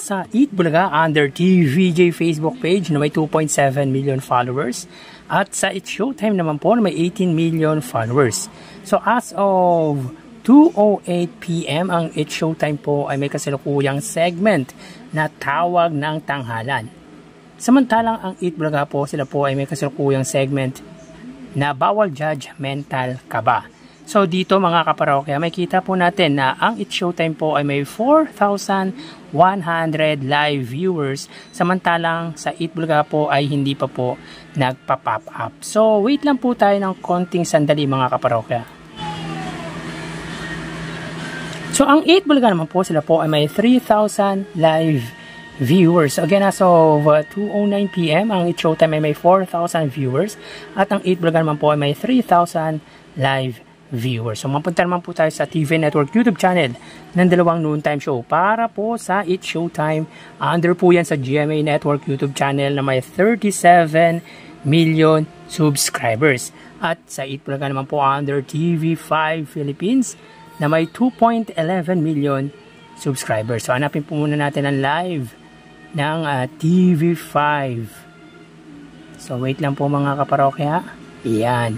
sa Eat Bulaga under TVJ Facebook page na may 2.7 million followers. At sa It's Showtime naman po na may 18 million followers. So as of 2:08 PM ang It's Showtime po ay may kasalukuyang segment na tawag ng tanghalan. Samantalang ang Eat Bulaga po, sila po ay may kasalukuyang segment na bawal judgmental ka ba. So dito mga kaparokya, may kita po natin na ang It's Showtime po ay may 4,100 live viewers. Samantalang sa Eat Bulaga po ay hindi pa po nagpa-pop up. So wait lang po tayo ng konting sandali mga kaparokya. So ang Eat Bulaga naman po, sila po ay may 3,000 live viewers. So again, as of 2:09 PM, ang It's Showtime ay may 4,000 viewers. At ang Eat Bulaga naman po ay may 3,000 live viewers. So mapunta naman po tayo sa TV Network YouTube channel ng dalawang noontime show para po sa It's Showtime. Under po yan sa GMA Network YouTube channel na may 37 million subscribers. At sa Eat Bulaga naman po under TV5 Philippines na may 2.11 million subscribers. So hanapin po muna natin ang live ng TV5. So wait lang po mga kaparokya. Iyan.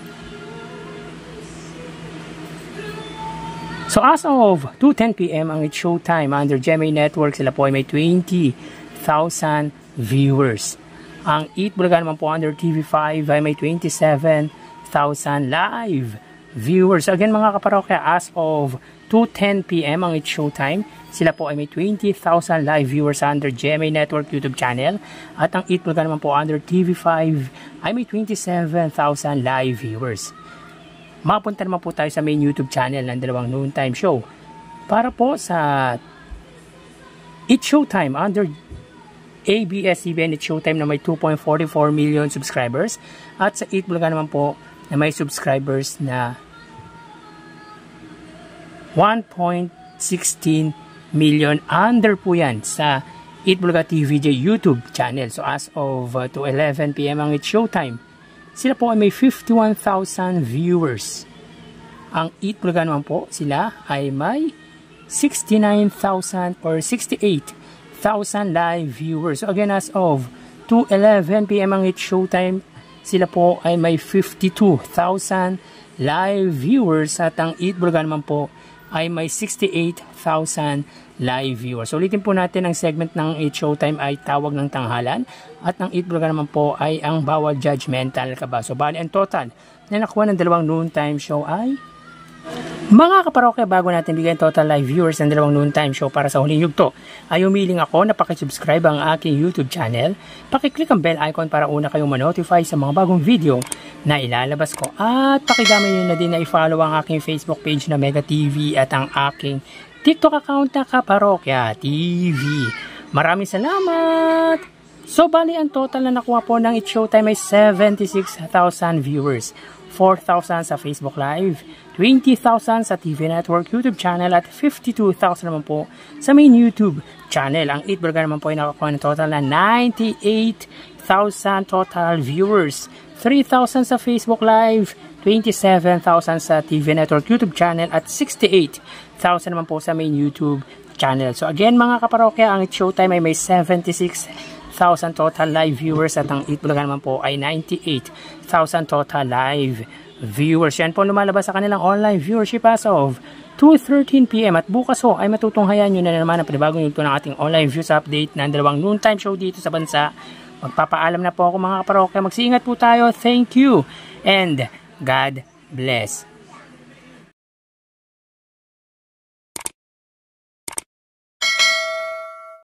So as of 2:10 PM ang It's Showtime under GMA Network, sila po ay may 20,000 viewers. Ang Eat Bulaga naman po under TV5 ay may 27,000 live viewers. Again mga kaparokya, as of 2:10 PM ang It's Showtime, sila po ay may 20,000 live viewers under GMA Network YouTube channel. At ang Eat Bulaga naman po under TV5 ay may 27,000 live viewers. Mapunta naman po tayo sa main YouTube channel ng dalawang noontime show para po sa It's Showtime under ABS-CBN It's Showtime na may 2.44 million subscribers at sa Eat Bulaga naman po na may subscribers na 1.16 million. Under po yan sa Eat Bulaga TVJ YouTube channel. So as of 2:11 PM ang It's Showtime, sila po ay may 51,000 viewers. Ang Eat Bulaga naman po, sila ay may 69,000 or 68,000 live viewers. So again, as of 2:11 PM ang It's Showtime, sila po ay may 52,000 live viewers. At ang Eat Bulaga naman po ay may 68,000 live viewers. So ulitin po natin, ang segment ng It's Showtime ay tawag ng tanghalan at ang Eat Bulaga naman po ay ang bawal judgmental ka ba. So bali ang total na nakuha ng dalawang noontime show ay mga kaparokya, bago natin bigyan total live viewers ng dalawang noontime show para sa huling yugto, ay umiling ako na pakisubscribe ang aking YouTube channel. Pakiclick ang bell icon para una kayong ma-notify sa mga bagong video na ilalabas ko. At pakigamit nyo na din na i-follow ang aking Facebook page na Mega TV at ang aking TikTok account na Kaparokya TV. Maraming salamat! So bali ang total na nakuha po ng It's Showtime ay 76,000 viewers. 4,000 sa Facebook Live, 20,000 sa TV Network YouTube channel at 52,000 naman po sa main YouTube channel. Ang Eat Bulaga naman po ay nakakuha ng total na 98,000 total viewers. 3,000 sa Facebook Live, 27,000 sa TV Network YouTube channel at 68,000 naman po sa main YouTube channel. So again mga kaparokya, ang It's Showtime ay may 76,000 total live viewers at ang Eat Bulaga naman po ay 98,000 total live viewers. Yan po lumalabas sa kanilang online viewership as of 2:13 PM at bukas ho ay matutunghayan nyo na naman ang panibagong yugto ng ating online views update ng dalawang noontime show dito sa bansa. Magpapaalam na po ako mga kaparokya. Magsiingat po tayo. Thank you and God bless.